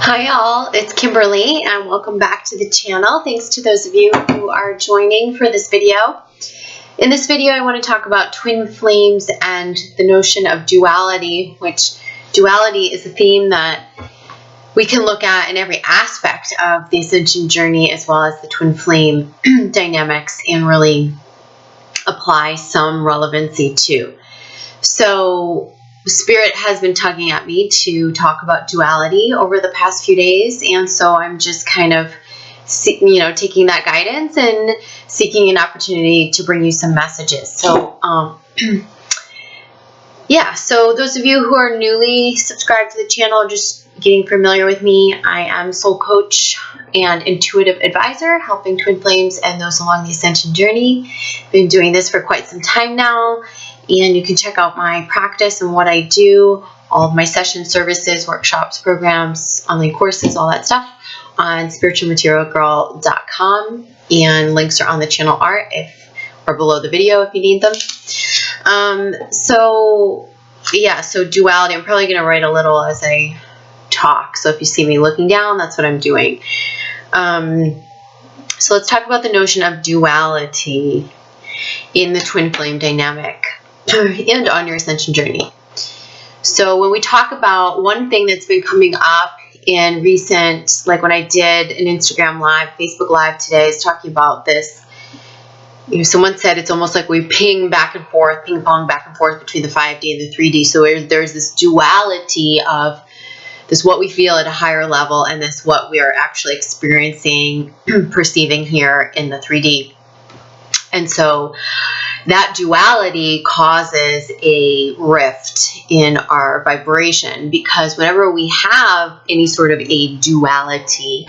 Hi all, it's Kimberly and welcome back to the channel. Thanks to those of you who are joining for this video. In this video I want to talk about twin flames and the notion of duality, which duality is a theme that we can look at in every aspect of the ascension journey as well as the twin flame dynamics and really apply some relevancy to. So Spirit has been tugging at me to talk about duality over the past few days, and so I'm just kind of, taking that guidance and seeking an opportunity to bring you some messages. So, so those of you who are newly subscribed to the channel, just getting familiar with me, I am soul coach and intuitive advisor, helping twin flames and those along the ascension journey. Been doing this for quite some time now. And you can check out my practice and what I do, all of my session services, workshops, programs, online courses, all that stuff on spiritualmaterialgirl.com. And links are on the channel art or below the video if you need them. So duality, I'm probably going to write a little as I talk. So if you see me looking down, that's what I'm doing. So let's talk about the notion of duality in the twin flame dynamic and on your ascension journey. So when we talk about one thing that's been coming up in recent, like when I did an Instagram live, Facebook live today, is talking about this. Someone said it's almost like we ping pong back and forth between the 5D and the 3D. So there's this duality of this what we feel at a higher level and this what we are actually experiencing, perceiving here in the 3D. And so that duality causes a rift in our vibration, because whenever we have any sort of a duality,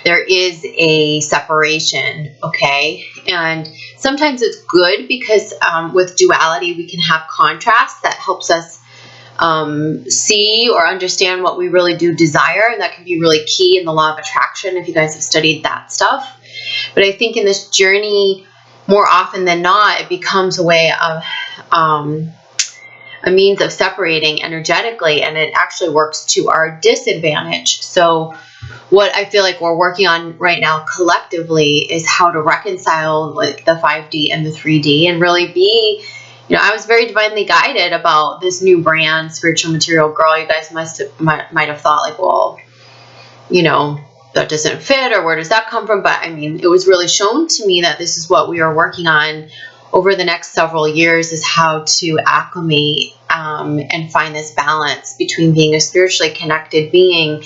there is a separation, okay? And sometimes it's good because with duality we can have contrast that helps us see or understand what we really do desire, and that can be really key in the law of attraction if you guys have studied that stuff. But I think in this journey, more often than not, it becomes a way of a means of separating energetically, and it actually works to our disadvantage. So what I feel like we're working on right now collectively is how to reconcile like the 5D and the 3D and really be, I was very divinely guided about this new brand, Spiritual Material Girl. You guys might have thought like, well, that doesn't fit, or where does that come from? But I mean, it was really shown to me that this is what we are working on over the next several years, is how to acclimate and find this balance between being a spiritually connected being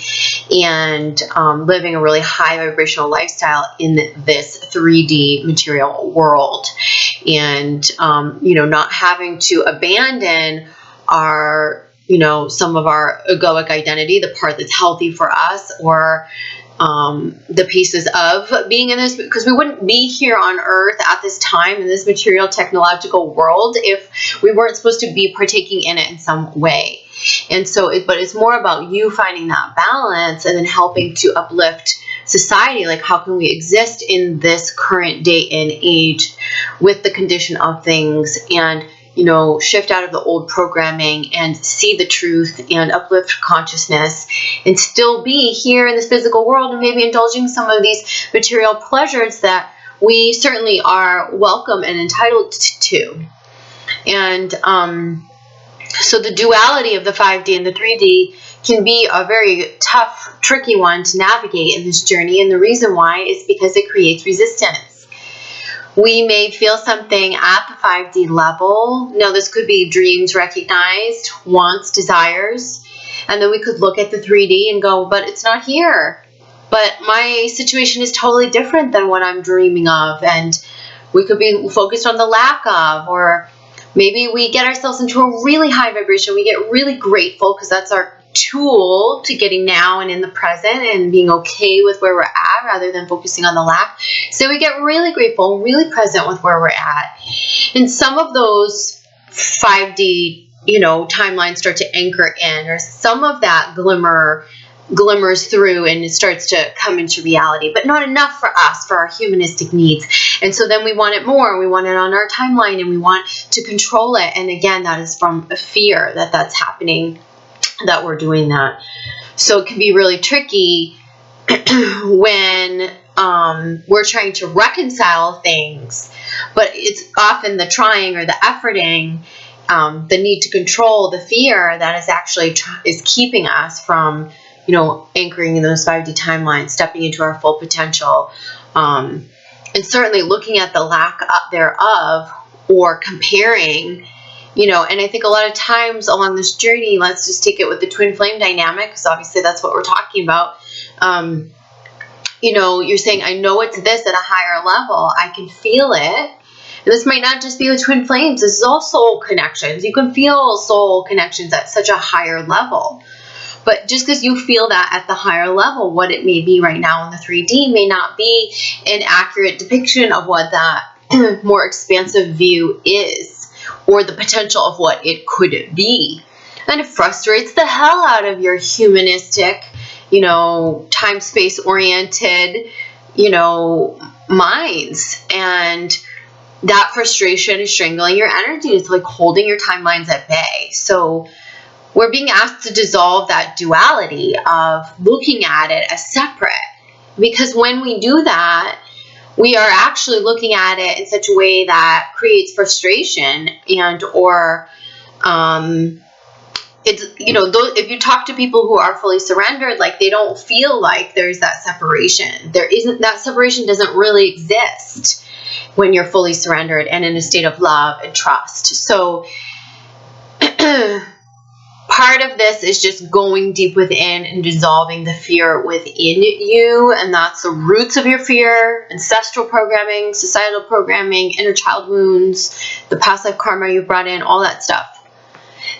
and living a really high vibrational lifestyle in this 3D material world, and not having to abandon our some of our egoic identity, the part that's healthy for us, or the pieces of being in this, because we wouldn't be here on earth at this time in this material technological world if we weren't supposed to be partaking in it in some way. And so, but it's more about you finding that balance and then helping to uplift society. Like, how can we exist in this current day and age with the condition of things, and shift out of the old programming and see the truth and uplift consciousness and still be here in this physical world and maybe indulging some of these material pleasures that we certainly are welcome and entitled to. And so the duality of the 5D and the 3D can be a very tough, tricky one to navigate in this journey. And the reason why is because it creates resistance. We may feel something at the 5D level. Now, this could be dreams recognized, wants, desires. And then we could look at the 3D and go, but it's not here. But my situation is totally different than what I'm dreaming of. And we could be focused on the lack of, or maybe we get ourselves into a really high vibration. We get really grateful because that's our tool to getting now and in the present and being okay with where we're at rather than focusing on the lack. So we get really grateful, really present with where we're at. And some of those 5D, timelines start to anchor in, or some of that glimmers through and it starts to come into reality, but not enough for us, for our humanistic needs. And so then we want it more. We want it on our timeline and we want to control it. And again, that is from a fear that that's happening. that we're doing that. So it can be really tricky when we're trying to reconcile things, but it's often the trying or the efforting, the need to control, the fear that is actually is keeping us from, anchoring in those 5D timelines, stepping into our full potential, and certainly looking at the lack thereof or comparing. And I think a lot of times along this journey, let's just take it with the twin flame dynamic, because obviously that's what we're talking about. You're saying, I know it's this at a higher level. I can feel it. And this might not just be the twin flames. This is all soul connections. You can feel soul connections at such a higher level. But just because you feel that at the higher level, what it may be right now in the 3D may not be an accurate depiction of what that more expansive view is, or the potential of what it could be. And it frustrates the hell out of your humanistic, time space oriented, minds. And that frustration is strangling your energy. It's like holding your timelines at bay. So we're being asked to dissolve that duality of looking at it as separate. Because when we do that, we are actually looking at it in such a way that creates frustration and or it's, if you talk to people who are fully surrendered, like they don't feel like there's that separation. That separation doesn't really exist when you're fully surrendered and in a state of love and trust. So part of this is just going deep within and dissolving the fear within you. And that's the roots of your fear: ancestral programming, societal programming, inner child wounds, the past life karma you brought in, all that stuff.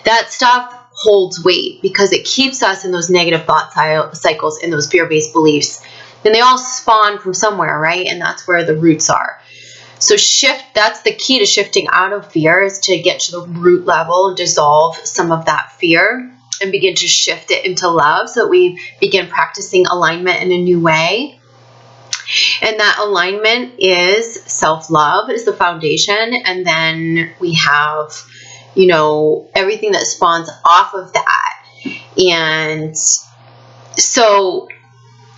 That stuff holds weight because it keeps us in those negative thought cycles, in those fear-based beliefs. And they all spawn from somewhere, right? And that's where the roots are. So that's the key to shifting out of fear, is to get to the root level and dissolve some of that fear and begin to shift it into love, so that we begin practicing alignment in a new way. And that alignment is self-love, is the foundation. And then we have, everything that spawns off of that. And so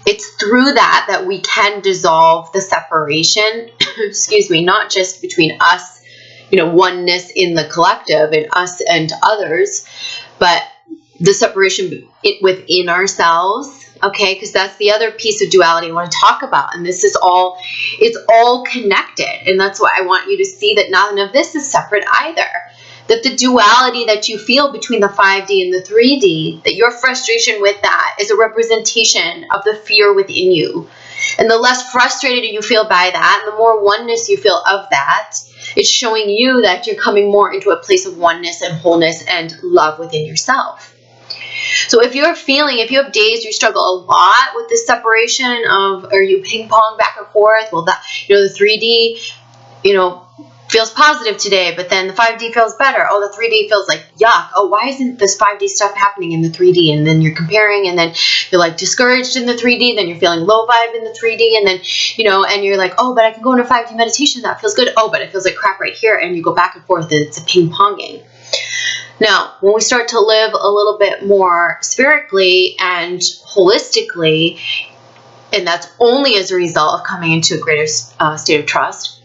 it's through that we can dissolve the separation, not just between us, oneness in the collective and us and others, but the separation within ourselves. Okay, because that's the other piece of duality I want to talk about. And this is it's all connected. And that's why I want you to see that none of this is separate either. That the duality that you feel between the 5D and the 3D, that your frustration with that is a representation of the fear within you. And the less frustrated you feel by that, and the more oneness you feel of that, it's showing you that you're coming more into a place of oneness and wholeness and love within yourself. So if you have days you struggle a lot with this separation or you ping pong back and forth, well, that, the 3D, feels positive today, but then the 5D feels better. Oh, the 3D feels like yuck. Oh, why isn't this 5D stuff happening in the 3D? And then you're comparing, and then you're like discouraged in the 3D, then you're feeling low vibe in the 3D, and then, and you're like, oh, but I can go into 5D meditation. That feels good. Oh, but it feels like crap right here. And you go back and forth, and it's a ping ponging. Now, when we start to live a little bit more spiritually and holistically, and that's only as a result of coming into a greater state of trust,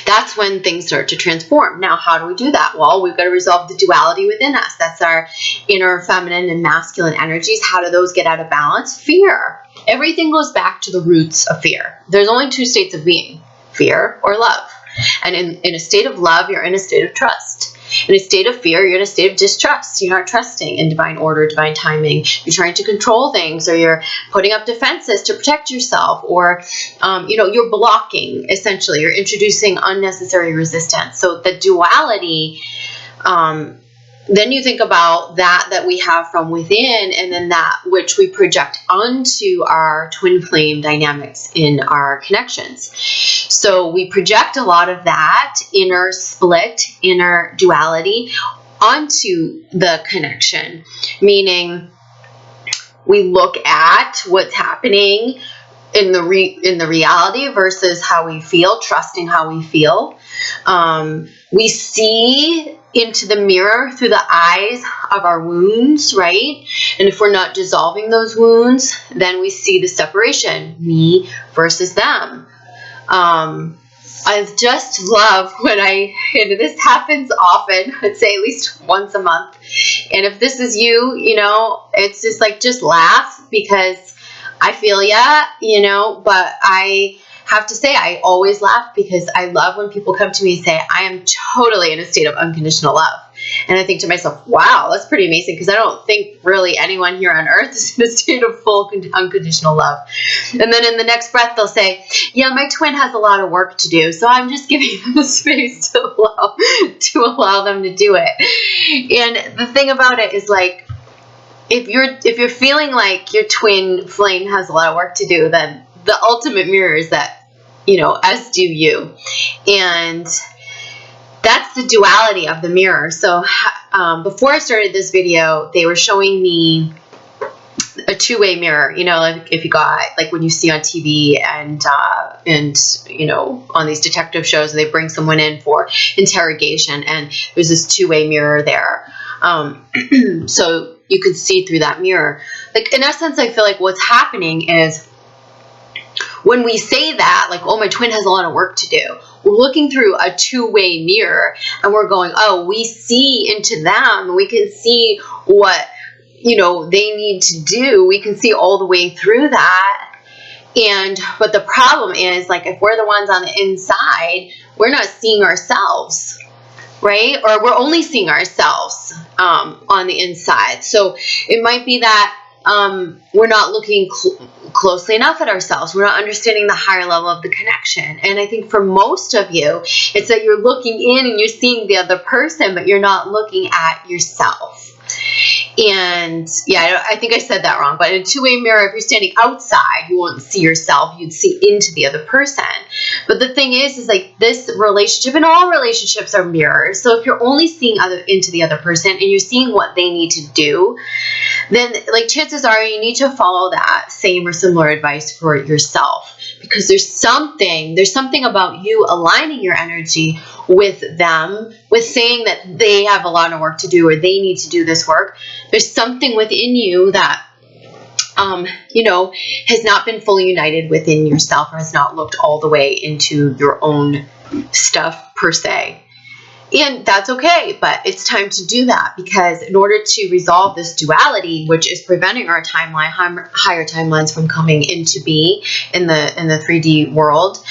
that's when things start to transform. Now, how do we do that? Well, we've got to resolve the duality within us. That's our inner feminine and masculine energies. How do those get out of balance? Fear. Everything goes back to the roots of fear. There's only two states of being: fear or love. And in a state of love, you're in a state of trust. In a state of fear, you're in a state of distrust. You're not trusting in divine order, divine timing. You're trying to control things, or you're putting up defenses to protect yourself, or, you're blocking, essentially. You're introducing unnecessary resistance. So the duality, then you think about that we have from within, and then that which we project onto our twin flame dynamics in our connections. So we project a lot of that inner split, inner duality onto the connection, meaning we look at what's happening in the reality versus how we feel, trusting how we feel. We see into the mirror through the eyes of our wounds, right? And if we're not dissolving those wounds, then we see the separation, me versus them. I just love when and this happens often, I'd say at least once a month. And if this is you, it's just like, just laugh, because I feel ya, but I have to say, I always laugh because I love when people come to me and say, I am totally in a state of unconditional love. And I think to myself, wow, that's pretty amazing, because I don't think really anyone here on earth is in a state of full unconditional love. And then in the next breath, they'll say, yeah, my twin has a lot of work to do, so I'm just giving them the space to allow them to do it. And the thing about it is, like, if you're feeling like your twin flame has a lot of work to do, then the ultimate mirror is that, as do you. And that's the duality of the mirror. So before I started this video, they were showing me a two-way mirror, like if you got, like when you see on TV and on these detective shows, they bring someone in for interrogation, and there's this two-way mirror there. So you could see through that mirror. Like, in essence, I feel like what's happening is, when we say that, like, oh, my twin has a lot of work to do, we're looking through a two-way mirror, and we're going, oh, we see into them, and we can see what, they need to do. We can see all the way through that. But the problem is, like, if we're the ones on the inside, we're not seeing ourselves, right? Or we're only seeing ourselves on the inside. So it might be that we're not looking closely enough at ourselves. We're not understanding the higher level of the connection. And I think for most of you, it's that you're looking in and you're seeing the other person, but you're not looking at yourself. And yeah, I think I said that wrong, but in a two-way mirror, if you're standing outside, you won't see yourself, you'd see into the other person. But the thing is like, this relationship, and all relationships are mirrors. So if you're only seeing into the other person, and you're seeing what they need to do, then, like, chances are you need to follow that same or similar advice for yourself, because there's something about you aligning your energy with them, with saying that they have a lot of work to do, or they need to do this work. There's something within you that has not been fully united within yourself, or has not looked all the way into your own stuff per se. And that's okay, but it's time to do that, because in order to resolve this duality, which is preventing our timeline, higher timelines from coming into being in the 3D world,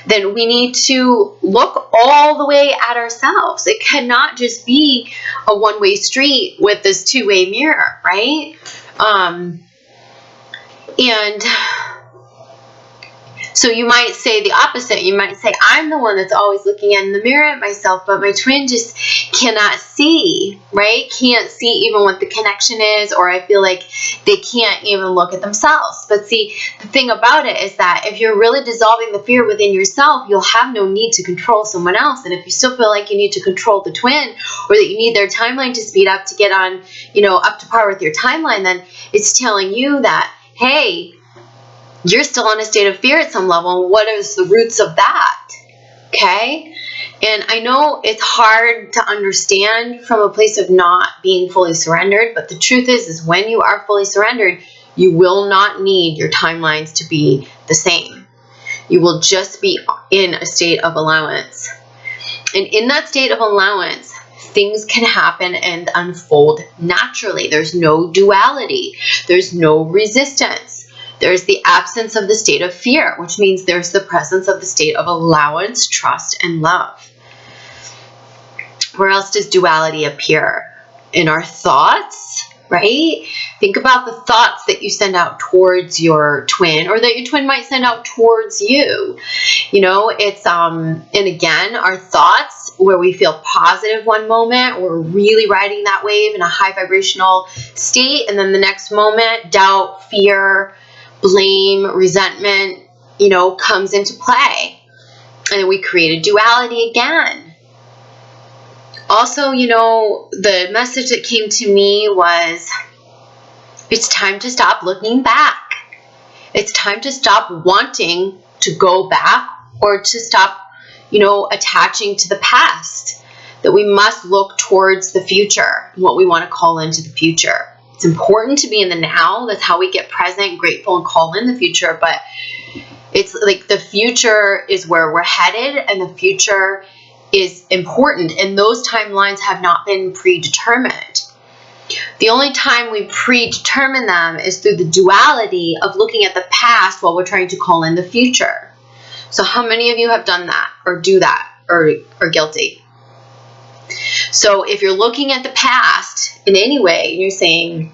then we need to look all the way at ourselves. It cannot just be a one-way street with this two-way mirror, right? And so you might say the opposite. You might say, I'm the one that's always looking in the mirror at myself, but my twin just cannot see, right? Can't see even what the connection is, or I feel like they can't even look at themselves. But see, the thing about it is that if you're really dissolving the fear within yourself, you'll have no need to control someone else. And if you still feel like you need to control the twin, or that you need their timeline to speed up to get on, up to par with your timeline, then it's telling you that, hey, you're still in a state of fear at some level. What is the roots of that? Okay? And I know it's hard to understand from a place of not being fully surrendered, but the truth is when you are fully surrendered, you will not need your timelines to be the same. You will just be in a state of allowance. And in that state of allowance, things can happen and unfold naturally. There's no duality. There's no resistance. There's the absence of the state of fear, which means there's the presence of the state of allowance, trust, and love. Where else does duality appear? In our thoughts, right? Think about the thoughts that you send out towards your twin, or that your twin might send out towards you. It's, and again, our thoughts, where we feel positive one moment, we're really riding that wave in a high vibrational state, and then the next moment, doubt, fear, blame, resentment, comes into play. And then we create a duality again. Also, the message that came to me was, it's time to stop looking back. It's time to stop wanting to go back, or to stop, attaching to the past, that we must look towards the future, what we want to call into the future. It's important to be in the now. That's how we get present, grateful, and call in the future. But it's like the future is where we're headed, and the future is important. And those timelines have not been predetermined. The only time we predetermine them is through the duality of looking at the past while we're trying to call in the future. So how many of you have done that or do that or are guilty? So if you're looking at the past in any way and you're saying,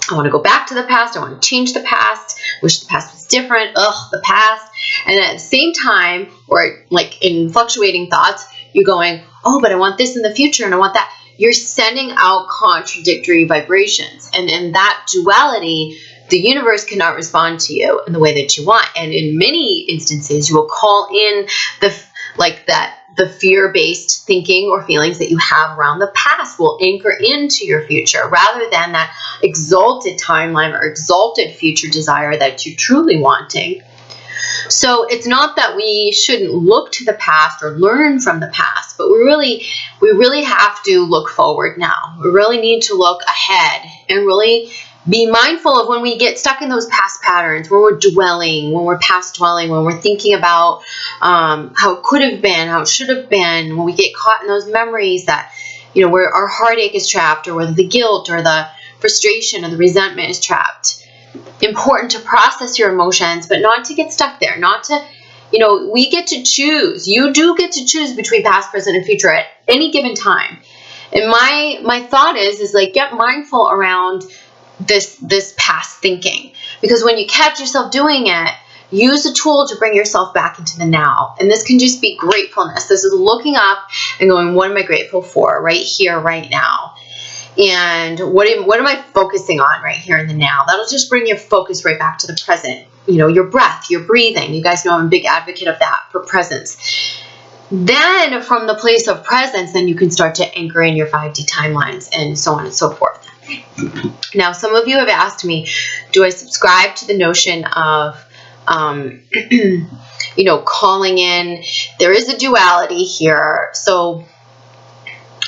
I want to go back to the past, I want to change the past, wish the past was different, the past. And at the same time, or like in fluctuating thoughts, you're going, but I want this in the future and I want that. You're sending out contradictory vibrations. And in that duality, the universe cannot respond to you in the way that you want. And in many instances, you will call in the fear-based thinking or feelings that you have around the past will anchor into your future rather than that exalted timeline or exalted future desire that you're truly wanting. So it's not that we shouldn't look to the past or learn from the past, but we really have to look forward now. We really need to look ahead and really be mindful of when we get stuck in those past patterns, when we're dwelling, when we're past dwelling, when we're thinking about how it could have been, how it should have been, when we get caught in those memories that, where our heartache is trapped, or whether the guilt or the frustration or the resentment is trapped. Important to process your emotions, but not to get stuck there, not to, we get to choose. You do get to choose between past, present, and future at any given time. And my thought is like, get mindful around this past thinking, because when you catch yourself doing it, use a tool to bring yourself back into the now. And this can just be gratefulness. This is looking up and going, what am I grateful for right here, right now? And what am I focusing on right here in the now? That'll just bring your focus right back to the present. Your breath, your breathing. You guys know I'm a big advocate of that, for presence. Then from the place of presence, then you can start to anchor in your 5D timelines and so on and so forth. Now, some of you have asked me, do I subscribe to the notion of, calling in? There is a duality here. So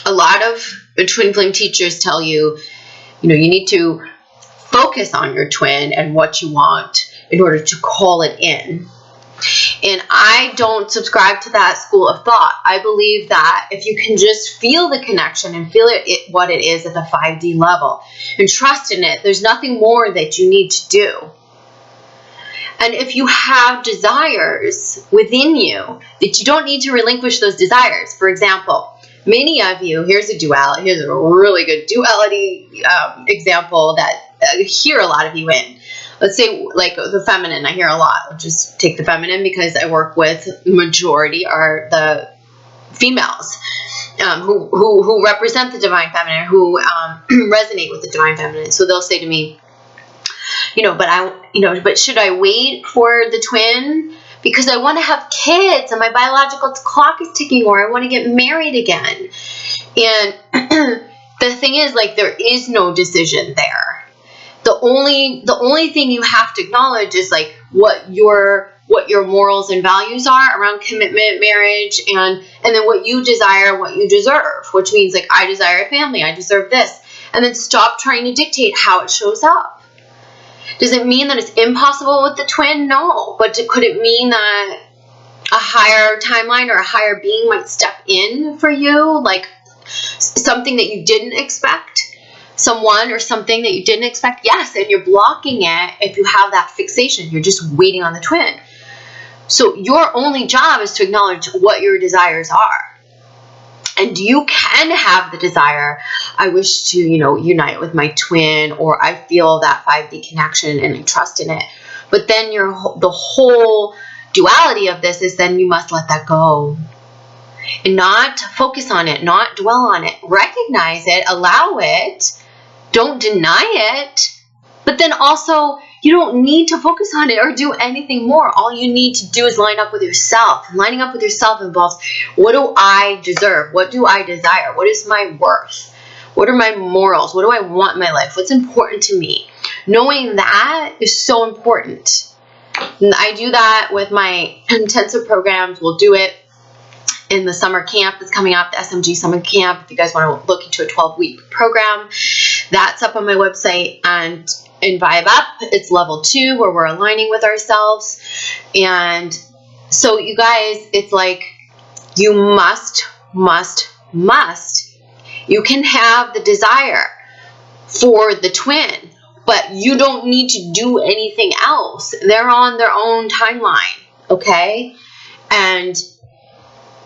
a lot of twin flame teachers tell you, you need to focus on your twin and what you want in order to call it in. And I don't subscribe to that school of thought. I believe that if you can just feel the connection and feel what it is at the 5D level and trust in it, there's nothing more that you need to do. And if you have desires within you that you don't need to relinquish those desires, for example, many of you, here's a really good duality example that I hear a lot of you in. Let's say like the feminine, I hear a lot. I'll just take the feminine because I work with majority are the females who represent the divine feminine, who resonate with the divine feminine. So they'll say to me, but should I wait for the twin? Because I want to have kids and my biological clock is ticking, or I want to get married again. And the thing is, like, there is no decision there. The only thing you have to acknowledge is like what your morals and values are around commitment, marriage, and then what you desire, what you deserve, which means like, I desire a family, I deserve this. And then stop trying to dictate how it shows up. Does it mean that it's impossible with the twin? No. But could it mean that a higher timeline or a higher being might step in for you? Like something that you didn't expect? Someone or something that you didn't expect? Yes, and you're blocking it if you have that fixation. You're just waiting on the twin. So your only job is to acknowledge what your desires are. And you can have the desire, I wish to, unite with my twin, or I feel that 5D connection and I trust in it. But then the whole duality of this is then you must let that go. And not focus on it, not dwell on it. Recognize it, allow it, don't deny it, but then also you don't need to focus on it or do anything more. All you need to do is line up with yourself. Lining up with yourself involves, what do I deserve? What do I desire? What is my worth? What are my morals? What do I want in my life? What's important to me? Knowing that is so important. And I do that with my intensive programs. We'll do it in the summer camp that's coming up, the SMG summer camp. If you guys want to look into a 12-week program, that's up on my website. And in Vibe Up, it's level 2 where we're aligning with ourselves. And so you guys, it's like you must. You can have the desire for the twin, but you don't need to do anything else. They're on their own timeline, okay? And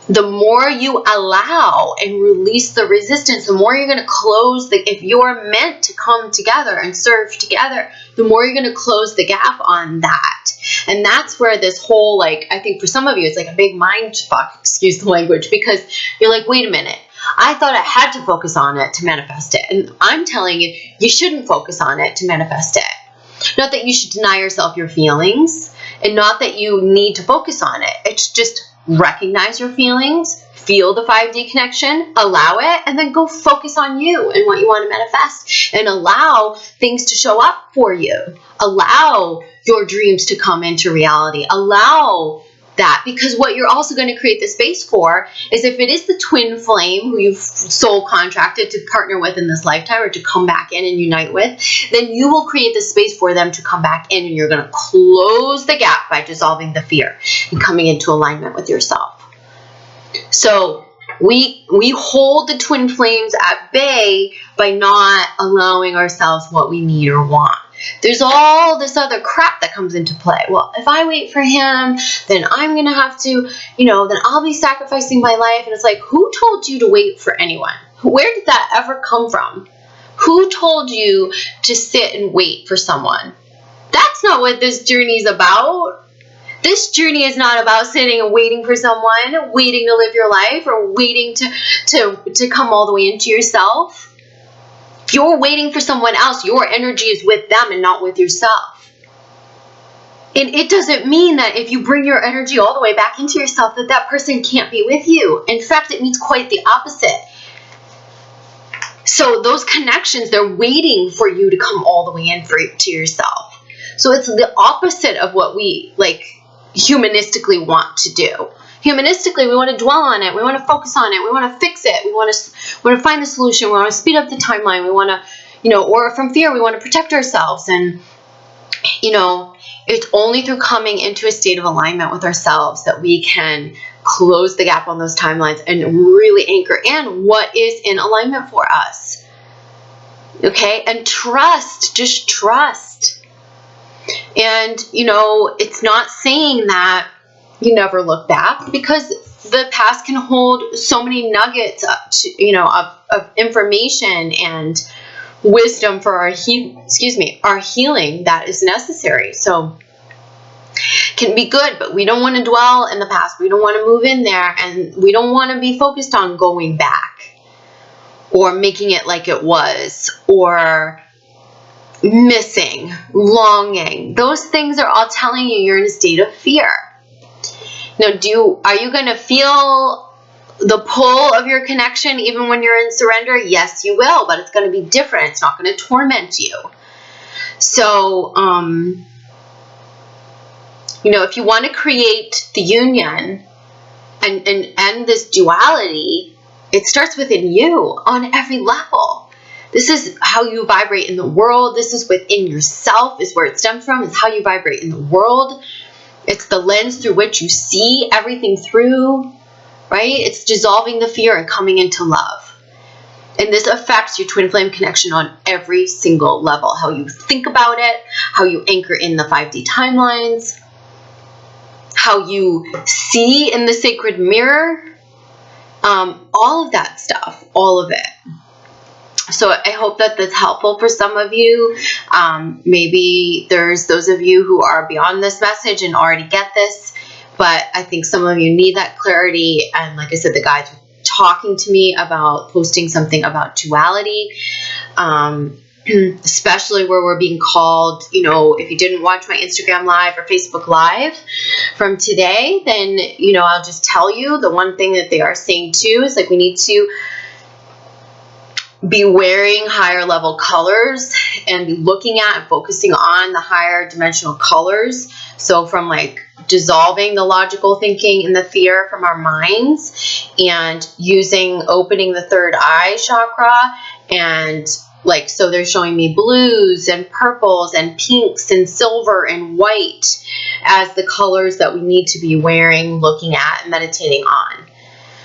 the more you allow and release the resistance, the more you're going to close if you're meant to come together and serve together, the more you're going to close the gap on that. And that's where this whole, like, I think for some of you, it's like a big mind fuck, excuse the language, because you're like, wait a minute, I thought I had to focus on it to manifest it. And I'm telling you, you shouldn't focus on it to manifest it. Not that you should deny yourself your feelings, and not that you need to focus on it. It's just recognize your feelings, feel the 5D connection, allow it, and then go focus on you and what you want to manifest, and allow things to show up for you. Allow your dreams to come into reality. Allow that, because what you're also going to create the space for is, if it is the twin flame who you've soul contracted to partner with in this lifetime or to come back in and unite with, then you will create the space for them to come back in, and you're going to close the gap by dissolving the fear and coming into alignment with yourself. So we hold the twin flames at bay by not allowing ourselves what we need or want. There's all this other crap that comes into play. Well, if I wait for him, then I'm going to have to, then I'll be sacrificing my life. And it's like, who told you to wait for anyone? Where did that ever come from? Who told you to sit and wait for someone? That's not what this journey is about. This journey is not about sitting and waiting for someone, waiting to live your life, or waiting to come all the way into yourself. If you're waiting for someone else, your energy is with them and not with yourself. And it doesn't mean that if you bring your energy all the way back into yourself, that person can't be with you. In fact, it means quite the opposite. So those connections, they're waiting for you to come all the way in to yourself. So it's the opposite of what we humanistically want to do. Humanistically, we want to dwell on it. We want to focus on it. We want to fix it. We want to find the solution. We want to speed up the timeline. We want to, or from fear, we want to protect ourselves. And, it's only through coming into a state of alignment with ourselves that we can close the gap on those timelines and really anchor in what is in alignment for us. Okay? And just trust. And, it's not saying that you never look back, because the past can hold so many nuggets of information and wisdom for our healing that is necessary. So can be good, but we don't want to dwell in the past. We don't want to move in there, and we don't want to be focused on going back or making it like it was, or missing, longing. Those things are all telling you you're in a state of fear. Now, are you going to feel the pull of your connection even when you're in surrender? Yes, you will, but it's going to be different. It's not going to torment you. So, if you want to create the union and end this duality, it starts within you on every level. This is how you vibrate in the world. This is within yourself, is where it stems from. It's how you vibrate in the world. It's the lens through which you see everything through, right? It's dissolving the fear and coming into love. And this affects your twin flame connection on every single level. How you think about it, how you anchor in the 5D timelines, how you see in the sacred mirror, all of that stuff, all of it. So I hope that that's helpful for some of you. Maybe there's those of you who are beyond this message and already get this, but I think some of you need that clarity. And like I said, the guides were talking to me about posting something about duality, especially where we're being called, if you didn't watch my Instagram live or Facebook live from today, then, I'll just tell you the one thing that they are saying too is we need to be wearing higher level colors and be looking at and focusing on the higher dimensional colors. So from like dissolving the logical thinking and the fear from our minds, and opening the third eye chakra, and like, so they're showing me blues and purples and pinks and silver and white as the colors that we need to be wearing, looking at, and meditating on.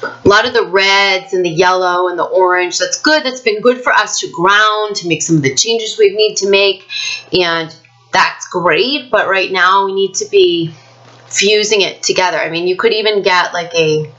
A lot of the reds and the yellow and the orange, that's good. That's been good for us to ground, to make some of the changes we need to make. And that's great. But right now we need to be fusing it together. I mean, you could even get like a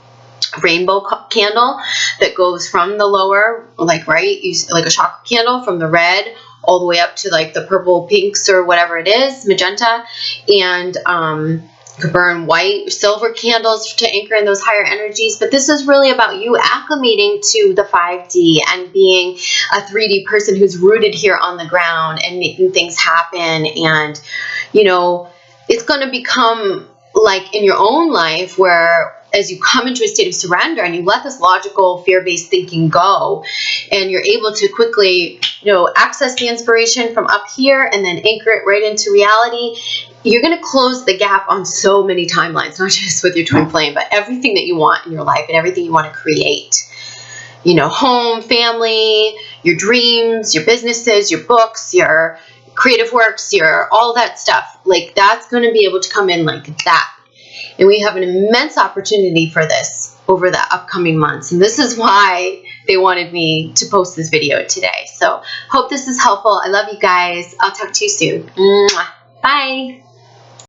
rainbow candle that goes from the lower, like, right, like a chakra candle from the red all the way up to like the purple, pinks, or whatever it is, magenta. And you could burn white, silver candles to anchor in those higher energies. But this is really about you acclimating to the 5D and being a 3D person who's rooted here on the ground and making things happen. And, you know, it's going to become like in your own life where as you come into a state of surrender and you let this logical, fear-based thinking go, and you're able to quickly, you know, access the inspiration from up here and then anchor it right into reality, you're going to close the gap on so many timelines, not just with your twin flame, but everything that you want in your life and everything you want to create. You know, home, family, your dreams, your businesses, your books, your creative works, your all that stuff. Like, that's going to be able to come in like that. And we have an immense opportunity for this over the upcoming months. And this is why they wanted me to post this video today. So hope this is helpful. I love you guys. I'll talk to you soon. Mwah. Bye.